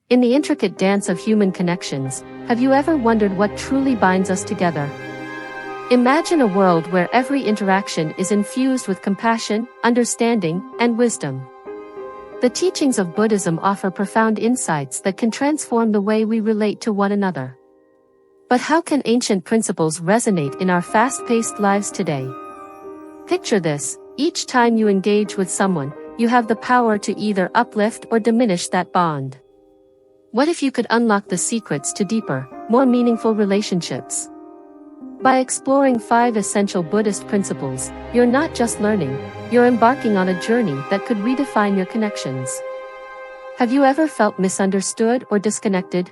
In the intricate dance of human connections, have you ever wondered what truly binds us together? Imagine a world where every interaction is infused with compassion, understanding, and wisdom. The teachings of Buddhism offer profound insights that can transform the way we relate to one another. But how can ancient principles resonate in our fast-paced lives today? Picture this: each time you engage with someone, you have the power to either uplift or diminish that bond. What if you could unlock the secrets to deeper, more meaningful relationships? By exploring 5 essential Buddhist principles, you're not just learning, you're embarking on a journey that could redefine your connections. Have you ever felt misunderstood or disconnected?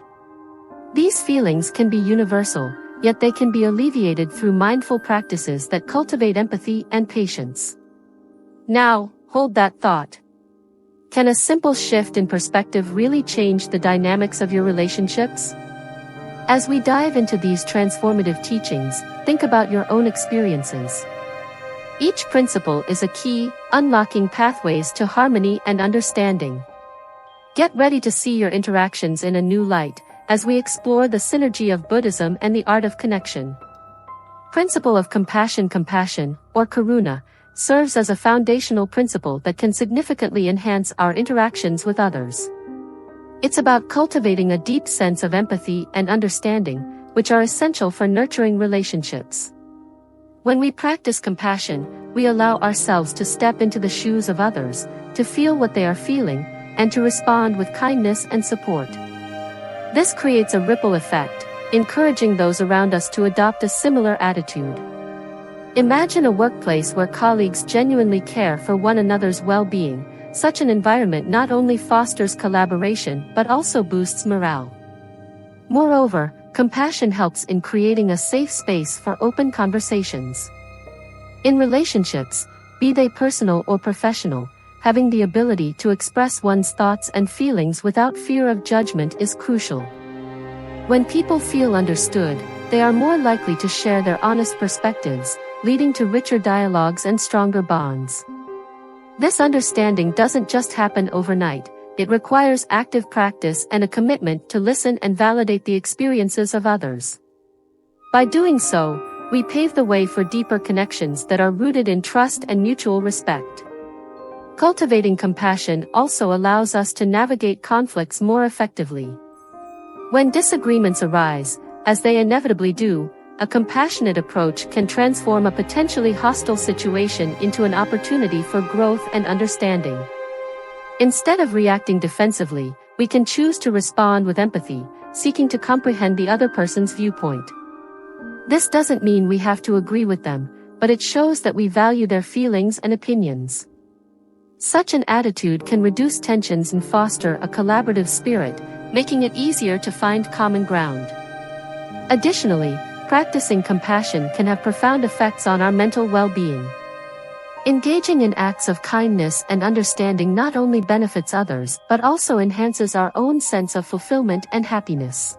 These feelings can be universal, yet they can be alleviated through mindful practices that cultivate empathy and patience. Now, hold that thought. Can a simple shift in perspective really change the dynamics of your relationships? As we dive into these transformative teachings, think about your own experiences. Each principle is a key, unlocking pathways to harmony and understanding. Get ready to see your interactions in a new light, as we explore the synergy of Buddhism and the art of connection. Principle of compassion. Compassion, or karuna, serves as a foundational principle that can significantly enhance our interactions with others. It's about cultivating a deep sense of empathy and understanding, which are essential for nurturing relationships. When we practice compassion, we allow ourselves to step into the shoes of others, to feel what they are feeling, and to respond with kindness and support. This creates a ripple effect, encouraging those around us to adopt a similar attitude. Imagine a workplace where colleagues genuinely care for one another's well-being. Such an environment not only fosters collaboration but also boosts morale. Moreover, compassion helps in creating a safe space for open conversations. In relationships, be they personal or professional, having the ability to express one's thoughts and feelings without fear of judgment is crucial. When people feel understood, they are more likely to share their honest perspectives, leading to richer dialogues and stronger bonds. This understanding doesn't just happen overnight, it requires active practice and a commitment to listen and validate the experiences of others. By doing so, we pave the way for deeper connections that are rooted in trust and mutual respect. Cultivating compassion also allows us to navigate conflicts more effectively. When disagreements arise, as they inevitably do, a compassionate approach can transform a potentially hostile situation into an opportunity for growth and understanding. Instead of reacting defensively, we can choose to respond with empathy, seeking to comprehend the other person's viewpoint. This doesn't mean we have to agree with them, but it shows that we value their feelings and opinions. Such an attitude can reduce tensions and foster a collaborative spirit, making it easier to find common ground. Additionally, practicing compassion can have profound effects on our mental well-being. Engaging in acts of kindness and understanding not only benefits others but also enhances our own sense of fulfillment and happiness.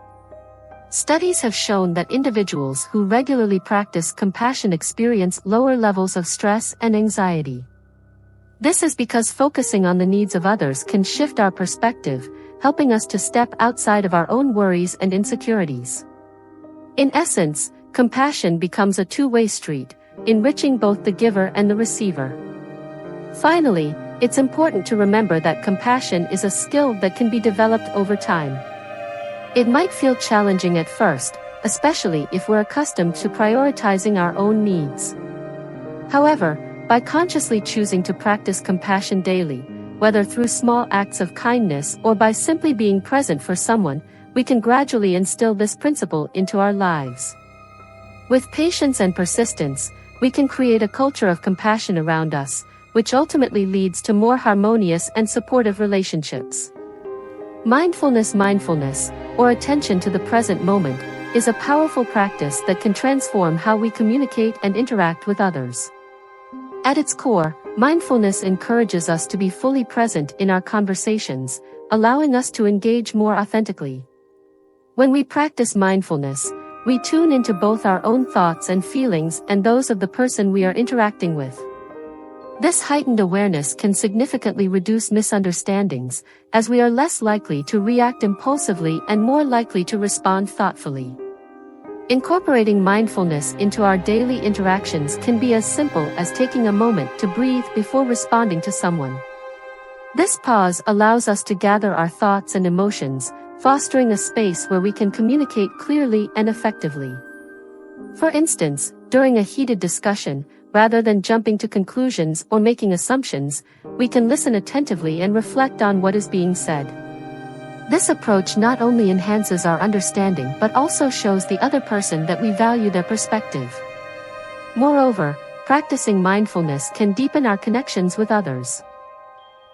Studies have shown that individuals who regularly practice compassion experience lower levels of stress and anxiety. This is because focusing on the needs of others can shift our perspective, helping us to step outside of our own worries and insecurities. In essence, compassion becomes a two-way street, enriching both the giver and the receiver. Finally, it's important to remember that compassion is a skill that can be developed over time. It might feel challenging at first, especially if we're accustomed to prioritizing our own needs. However, by consciously choosing to practice compassion daily, whether through small acts of kindness or by simply being present for someone, we can gradually instill this principle into our lives. With patience and persistence, we can create a culture of compassion around us, which ultimately leads to more harmonious and supportive relationships. Mindfulness, or attention to the present moment, is a powerful practice that can transform how we communicate and interact with others. At its core, mindfulness encourages us to be fully present in our conversations, allowing us to engage more authentically. When we practice mindfulness, we tune into both our own thoughts and feelings and those of the person we are interacting with. This heightened awareness can significantly reduce misunderstandings, as we are less likely to react impulsively and more likely to respond thoughtfully. Incorporating mindfulness into our daily interactions can be as simple as taking a moment to breathe before responding to someone. This pause allows us to gather our thoughts and emotions, fostering a space where we can communicate clearly and effectively. For instance, during a heated discussion, rather than jumping to conclusions or making assumptions, we can listen attentively and reflect on what is being said. This approach not only enhances our understanding but also shows the other person that we value their perspective. Moreover, practicing mindfulness can deepen our connections with others.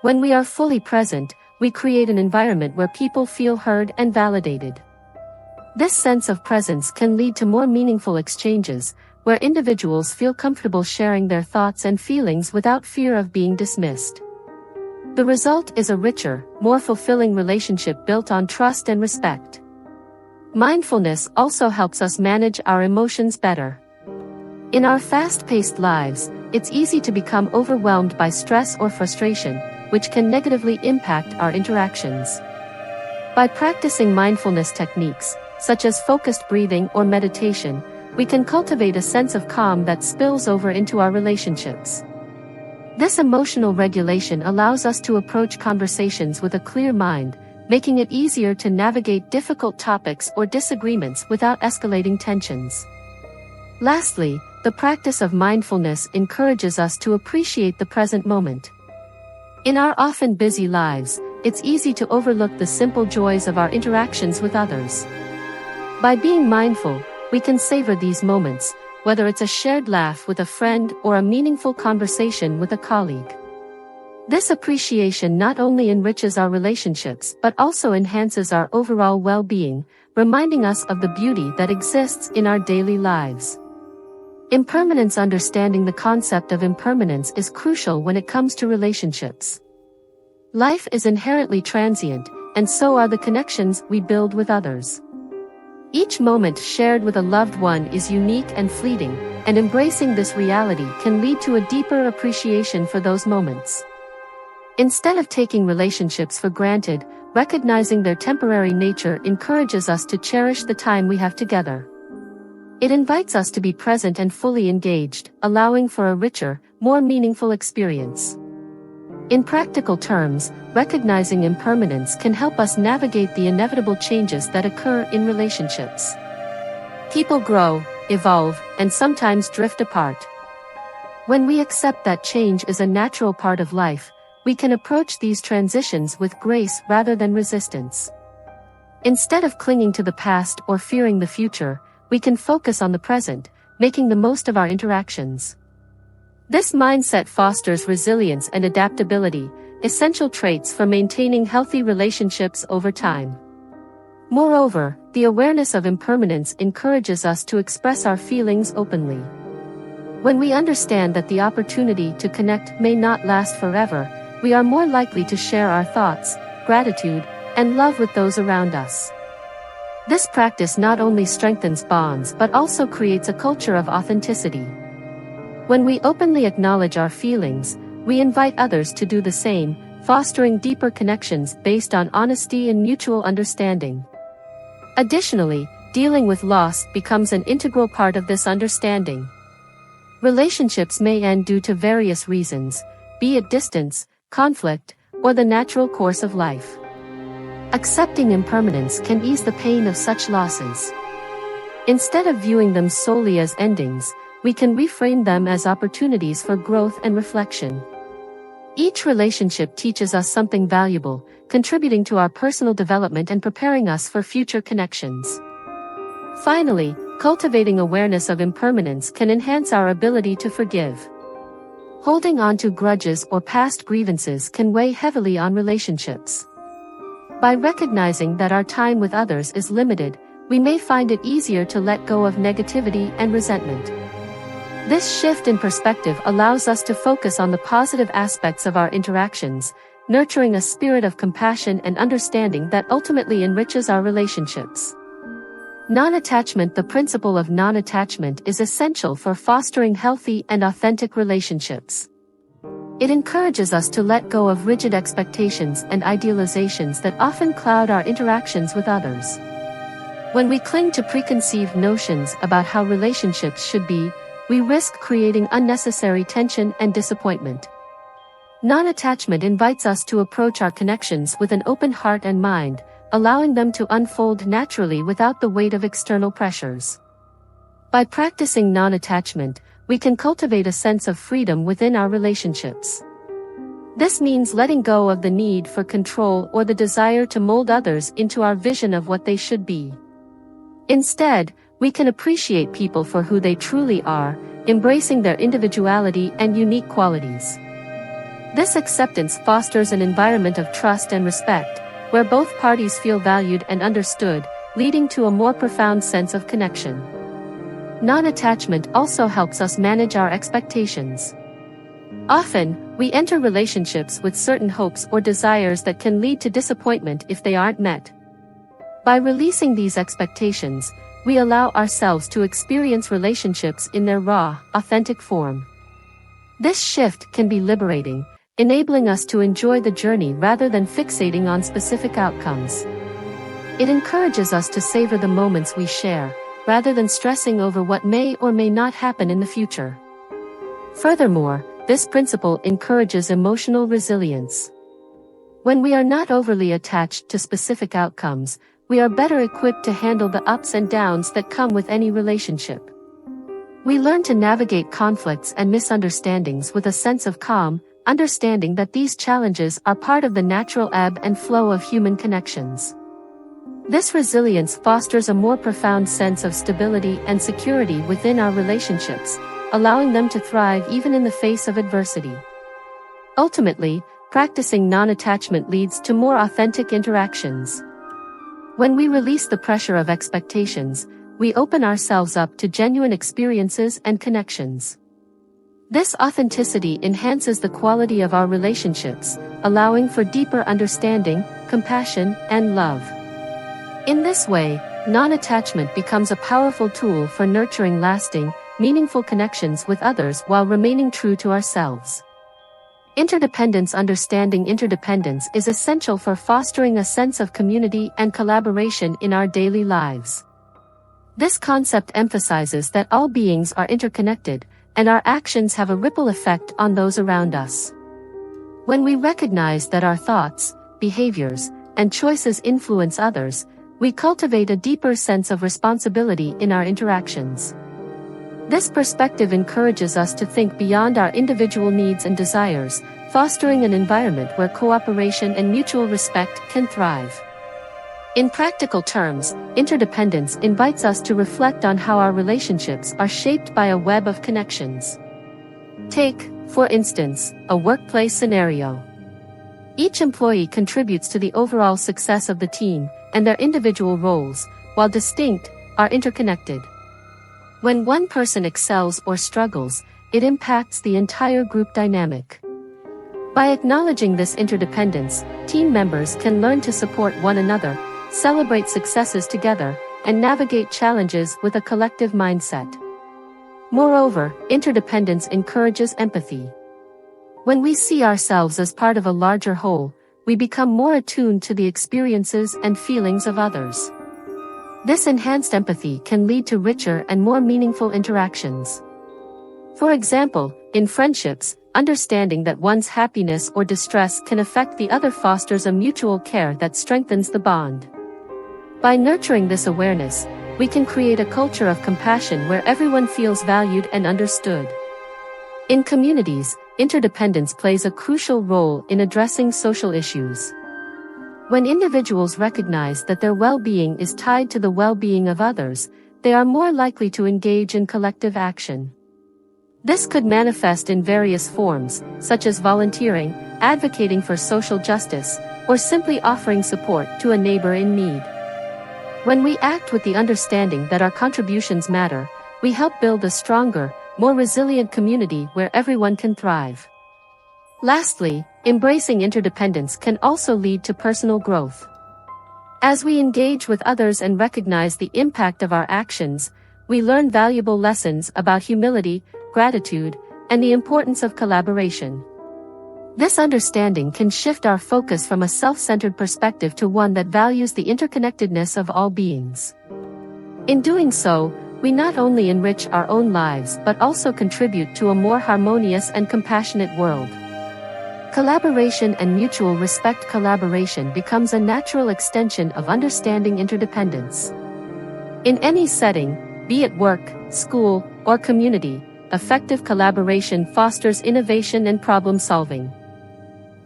When we are fully present, we create an environment where people feel heard and validated. This sense of presence can lead to more meaningful exchanges, where individuals feel comfortable sharing their thoughts and feelings without fear of being dismissed. The result is a richer, more fulfilling relationship built on trust and respect. Mindfulness also helps us manage our emotions better. In our fast-paced lives, it's easy to become overwhelmed by stress or frustration, which can negatively impact our interactions. By practicing mindfulness techniques, such as focused breathing or meditation, we can cultivate a sense of calm that spills over into our relationships. This emotional regulation allows us to approach conversations with a clear mind, making it easier to navigate difficult topics or disagreements without escalating tensions. Lastly, the practice of mindfulness encourages us to appreciate the present moment. In our often busy lives, it's easy to overlook the simple joys of our interactions with others. By being mindful, we can savor these moments, whether it's a shared laugh with a friend or a meaningful conversation with a colleague. This appreciation not only enriches our relationships but also enhances our overall well-being, reminding us of the beauty that exists in our daily lives. Impermanence. Understanding the concept of impermanence is crucial when it comes to relationships. Life is inherently transient, and so are the connections we build with others. Each moment shared with a loved one is unique and fleeting, and embracing this reality can lead to a deeper appreciation for those moments. Instead of taking relationships for granted, recognizing their temporary nature encourages us to cherish the time we have together. It invites us to be present and fully engaged, allowing for a richer, more meaningful experience. In practical terms, recognizing impermanence can help us navigate the inevitable changes that occur in relationships. People grow, evolve, and sometimes drift apart. When we accept that change is a natural part of life, we can approach these transitions with grace rather than resistance. Instead of clinging to the past or fearing the future, we can focus on the present, making the most of our interactions. This mindset fosters resilience and adaptability, essential traits for maintaining healthy relationships over time. Moreover, the awareness of impermanence encourages us to express our feelings openly. When we understand that the opportunity to connect may not last forever, we are more likely to share our thoughts, gratitude, and love with those around us. This practice not only strengthens bonds but also creates a culture of authenticity. When we openly acknowledge our feelings, we invite others to do the same, fostering deeper connections based on honesty and mutual understanding. Additionally, dealing with loss becomes an integral part of this understanding. Relationships may end due to various reasons, be it distance, conflict, or the natural course of life. Accepting impermanence can ease the pain of such losses. Instead of viewing them solely as endings, we can reframe them as opportunities for growth and reflection. Each relationship teaches us something valuable, contributing to our personal development and preparing us for future connections. Finally, cultivating awareness of impermanence can enhance our ability to forgive. Holding on to grudges or past grievances can weigh heavily on relationships. By recognizing that our time with others is limited, we may find it easier to let go of negativity and resentment. This shift in perspective allows us to focus on the positive aspects of our interactions, nurturing a spirit of compassion and understanding that ultimately enriches our relationships. Non-attachment. The principle of non-attachment is essential for fostering healthy and authentic relationships. It encourages us to let go of rigid expectations and idealizations that often cloud our interactions with others. When we cling to preconceived notions about how relationships should be, we risk creating unnecessary tension and disappointment. Non-attachment invites us to approach our connections with an open heart and mind, allowing them to unfold naturally without the weight of external pressures. By practicing non-attachment, we can cultivate a sense of freedom within our relationships. This means letting go of the need for control or the desire to mold others into our vision of what they should be. Instead, we can appreciate people for who they truly are, embracing their individuality and unique qualities. This acceptance fosters an environment of trust and respect, where both parties feel valued and understood, leading to a more profound sense of connection. Non-attachment also helps us manage our expectations. Often, we enter relationships with certain hopes or desires that can lead to disappointment if they aren't met. By releasing these expectations, we allow ourselves to experience relationships in their raw, authentic form. This shift can be liberating, enabling us to enjoy the journey rather than fixating on specific outcomes. It encourages us to savor the moments we share, rather than stressing over what may or may not happen in the future. Furthermore, this principle encourages emotional resilience. When we are not overly attached to specific outcomes, we are better equipped to handle the ups and downs that come with any relationship. We learn to navigate conflicts and misunderstandings with a sense of calm, understanding that these challenges are part of the natural ebb and flow of human connections. This resilience fosters a more profound sense of stability and security within our relationships, allowing them to thrive even in the face of adversity. Ultimately, practicing non-attachment leads to more authentic interactions. When we release the pressure of expectations, we open ourselves up to genuine experiences and connections. This authenticity enhances the quality of our relationships, allowing for deeper understanding, compassion, and love. In this way, non-attachment becomes a powerful tool for nurturing lasting, meaningful connections with others while remaining true to ourselves. Understanding interdependence is essential for fostering a sense of community and collaboration in our daily lives. This concept emphasizes that all beings are interconnected, and our actions have a ripple effect on those around us. When we recognize that our thoughts, behaviors, and choices influence others, we cultivate a deeper sense of responsibility in our interactions. This perspective encourages us to think beyond our individual needs and desires, fostering an environment where cooperation and mutual respect can thrive. In practical terms, interdependence invites us to reflect on how our relationships are shaped by a web of connections. Take, for instance, a workplace scenario. Each employee contributes to the overall success of the team, and their individual roles, while distinct, are interconnected. When one person excels or struggles, it impacts the entire group dynamic. By acknowledging this interdependence, team members can learn to support one another, celebrate successes together, and navigate challenges with a collective mindset. Moreover, interdependence encourages empathy. When we see ourselves as part of a larger whole, we become more attuned to the experiences and feelings of others. This enhanced empathy can lead to richer and more meaningful interactions. For example, in friendships, understanding that one's happiness or distress can affect the other fosters a mutual care that strengthens the bond. By nurturing this awareness, we can create a culture of compassion where everyone feels valued and understood. In communities, interdependence plays a crucial role in addressing social issues. When individuals recognize that their well-being is tied to the well-being of others, they are more likely to engage in collective action. This could manifest in various forms, such as volunteering, advocating for social justice, or simply offering support to a neighbor in need. When we act with the understanding that our contributions matter, we help build a stronger, more resilient community where everyone can thrive. Lastly, embracing interdependence can also lead to personal growth. As we engage with others and recognize the impact of our actions, we learn valuable lessons about humility, gratitude, and the importance of collaboration. This understanding can shift our focus from a self-centered perspective to one that values the interconnectedness of all beings. In doing so, we not only enrich our own lives but also contribute to a more harmonious and compassionate world. Collaboration and mutual respect. Collaboration becomes a natural extension of understanding interdependence. In any setting, be it work, school, or community, effective collaboration fosters innovation and problem-solving.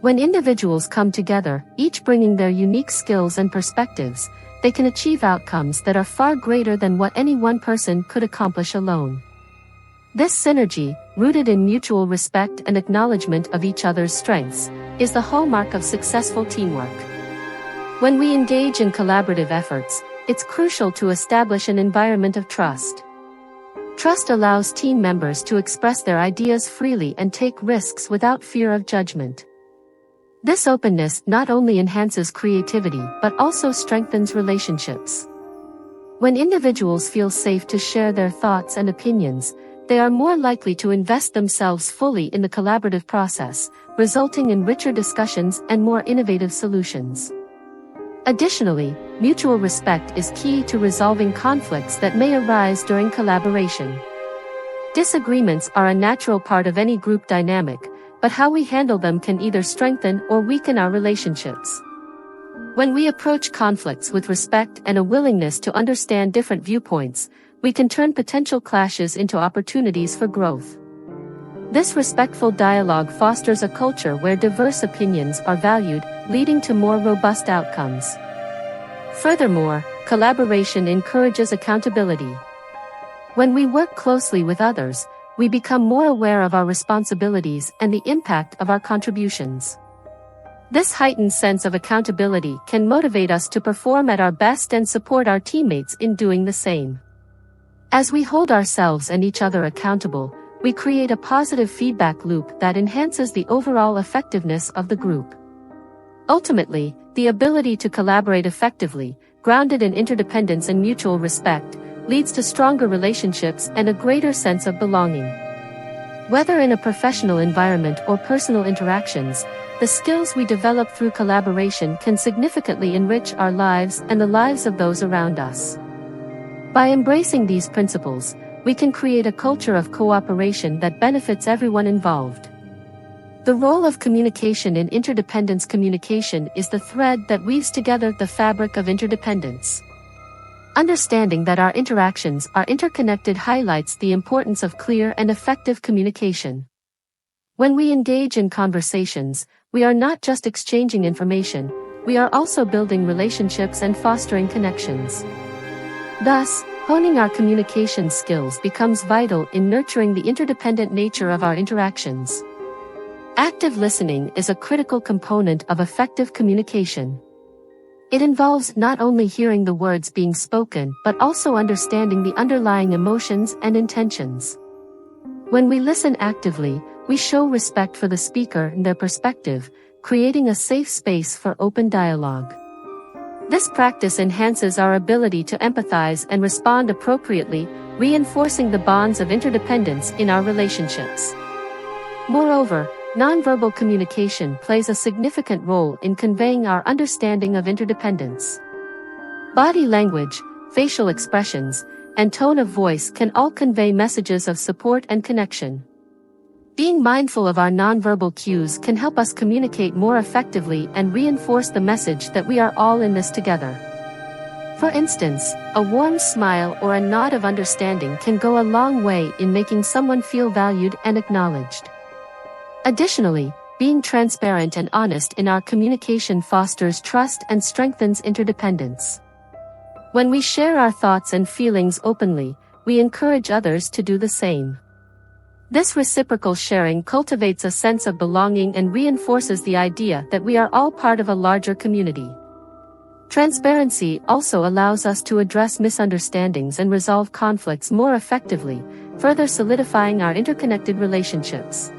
When individuals come together, each bringing their unique skills and perspectives, they can achieve outcomes that are far greater than what any one person could accomplish alone. This synergy, rooted in mutual respect and acknowledgement of each other's strengths, is the hallmark of successful teamwork. When we engage in collaborative efforts, it's crucial to establish an environment of trust. Trust allows team members to express their ideas freely and take risks without fear of judgment. This openness not only enhances creativity but also strengthens relationships. When individuals feel safe to share their thoughts and opinions, they are more likely to invest themselves fully in the collaborative process, resulting in richer discussions and more innovative solutions. Additionally, mutual respect is key to resolving conflicts that may arise during collaboration. Disagreements are a natural part of any group dynamic, but how we handle them can either strengthen or weaken our relationships. When we approach conflicts with respect and a willingness to understand different viewpoints, we can turn potential clashes into opportunities for growth. This respectful dialogue fosters a culture where diverse opinions are valued, leading to more robust outcomes. Furthermore, collaboration encourages accountability. When we work closely with others, we become more aware of our responsibilities and the impact of our contributions. This heightened sense of accountability can motivate us to perform at our best and support our teammates in doing the same. As we hold ourselves and each other accountable, we create a positive feedback loop that enhances the overall effectiveness of the group. Ultimately, the ability to collaborate effectively, grounded in interdependence and mutual respect, leads to stronger relationships and a greater sense of belonging. Whether in a professional environment or personal interactions, the skills we develop through collaboration can significantly enrich our lives and the lives of those around us. By embracing these principles, we can create a culture of cooperation that benefits everyone involved. The role of communication in interdependence. Communication is the thread that weaves together the fabric of interdependence. Understanding that our interactions are interconnected highlights the importance of clear and effective communication. When we engage in conversations, we are not just exchanging information, we are also building relationships and fostering connections. Thus, honing our communication skills becomes vital in nurturing the interdependent nature of our interactions. Active listening is a critical component of effective communication. It involves not only hearing the words being spoken but also understanding the underlying emotions and intentions. When we listen actively, we show respect for the speaker and their perspective, creating a safe space for open dialogue. This practice enhances our ability to empathize and respond appropriately, reinforcing the bonds of interdependence in our relationships. Moreover, nonverbal communication plays a significant role in conveying our understanding of interdependence. Body language, facial expressions, and tone of voice can all convey messages of support and connection. Being mindful of our nonverbal cues can help us communicate more effectively and reinforce the message that we are all in this together. For instance, a warm smile or a nod of understanding can go a long way in making someone feel valued and acknowledged. Additionally, being transparent and honest in our communication fosters trust and strengthens interdependence. When we share our thoughts and feelings openly, we encourage others to do the same. This reciprocal sharing cultivates a sense of belonging and reinforces the idea that we are all part of a larger community. Transparency also allows us to address misunderstandings and resolve conflicts more effectively, further solidifying our interconnected relationships.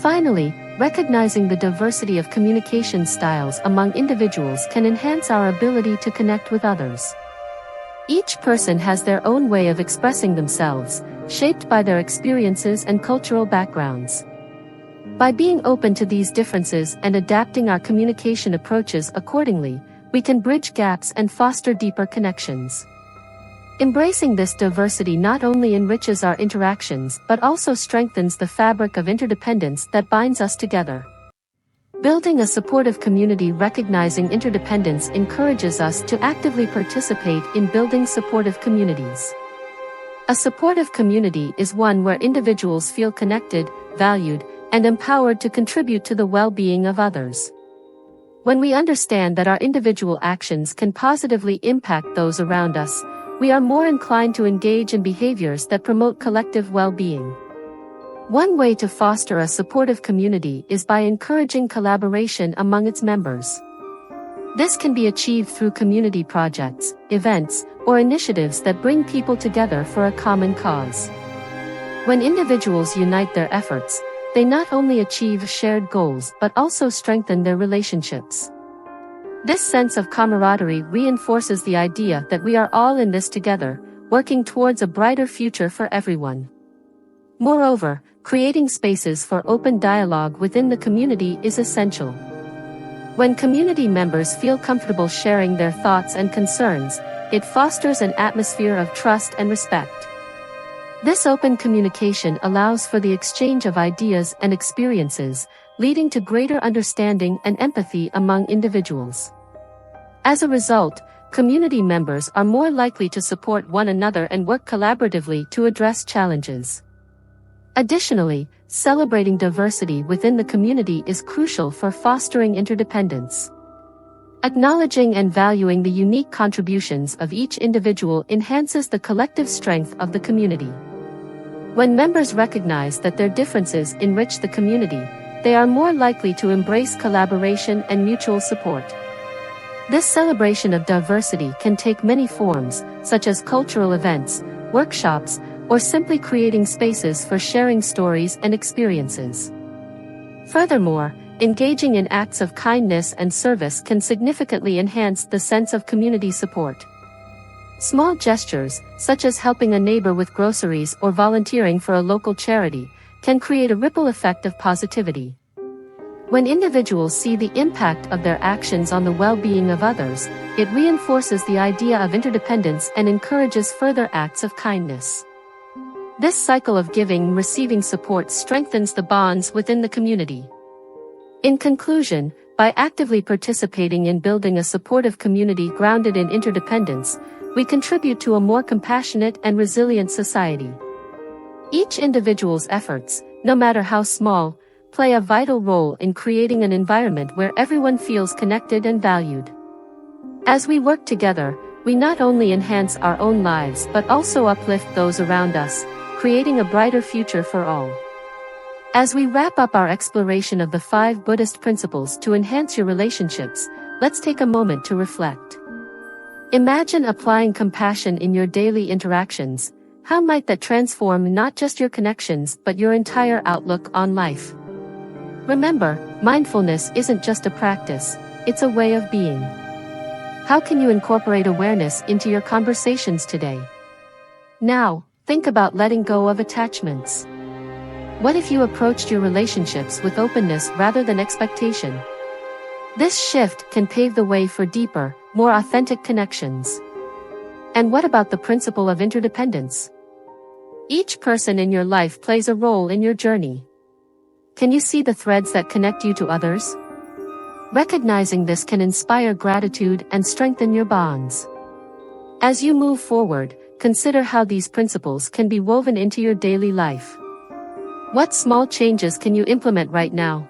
Finally, recognizing the diversity of communication styles among individuals can enhance our ability to connect with others. Each person has their own way of expressing themselves, shaped by their experiences and cultural backgrounds. By being open to these differences and adapting our communication approaches accordingly, we can bridge gaps and foster deeper connections. Embracing this diversity not only enriches our interactions but also strengthens the fabric of interdependence that binds us together. Building a supportive community recognizing interdependence encourages us to actively participate in building supportive communities. A supportive community is one where individuals feel connected, valued, and empowered to contribute to the well-being of others. When we understand that our individual actions can positively impact those around us, we are more inclined to engage in behaviors that promote collective well-being. One way to foster a supportive community is by encouraging collaboration among its members. This can be achieved through community projects, events, or initiatives that bring people together for a common cause. When individuals unite their efforts, they not only achieve shared goals but also strengthen their relationships. This sense of camaraderie reinforces the idea that we are all in this together, working towards a brighter future for everyone. Moreover, creating spaces for open dialogue within the community is essential. When community members feel comfortable sharing their thoughts and concerns, it fosters an atmosphere of trust and respect. This open communication allows for the exchange of ideas and experiences, leading to greater understanding and empathy among individuals. As a result, community members are more likely to support one another and work collaboratively to address challenges. Additionally, celebrating diversity within the community is crucial for fostering interdependence. Acknowledging and valuing the unique contributions of each individual enhances the collective strength of the community. When members recognize that their differences enrich the community, they are more likely to embrace collaboration and mutual support. This celebration of diversity can take many forms, such as cultural events, workshops, or simply creating spaces for sharing stories and experiences. Furthermore, engaging in acts of kindness and service can significantly enhance the sense of community support. Small gestures, such as helping a neighbor with groceries or volunteering for a local charity, can create a ripple effect of positivity. When individuals see the impact of their actions on the well-being of others, it reinforces the idea of interdependence and encourages further acts of kindness. This cycle of giving and receiving support strengthens the bonds within the community. In conclusion, by actively participating in building a supportive community grounded in interdependence, we contribute to a more compassionate and resilient society. Each individual's efforts, no matter how small, play a vital role in creating an environment where everyone feels connected and valued. As we work together, we not only enhance our own lives but also uplift those around us, creating a brighter future for all. As we wrap up our exploration of the 5 Buddhist principles to enhance your relationships, let's take a moment to reflect. Imagine applying compassion in your daily interactions. How might that transform not just your connections but your entire outlook on life? Remember, mindfulness isn't just a practice, it's a way of being. How can you incorporate awareness into your conversations today? Now, think about letting go of attachments. What if you approached your relationships with openness rather than expectation? This shift can pave the way for deeper, more authentic connections. And what about the principle of interdependence? Each person in your life plays a role in your journey. Can you see the threads that connect you to others? Recognizing this can inspire gratitude and strengthen your bonds. As you move forward, consider how these principles can be woven into your daily life. What small changes can you implement right now?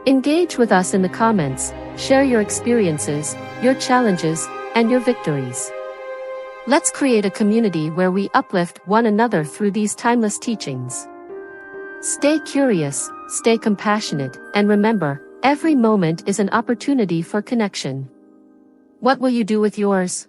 Engage with us in the comments, share your experiences, your challenges, and your victories. Let's create a community where we uplift one another through these timeless teachings. Stay curious, stay compassionate, and remember, every moment is an opportunity for connection. What will you do with yours?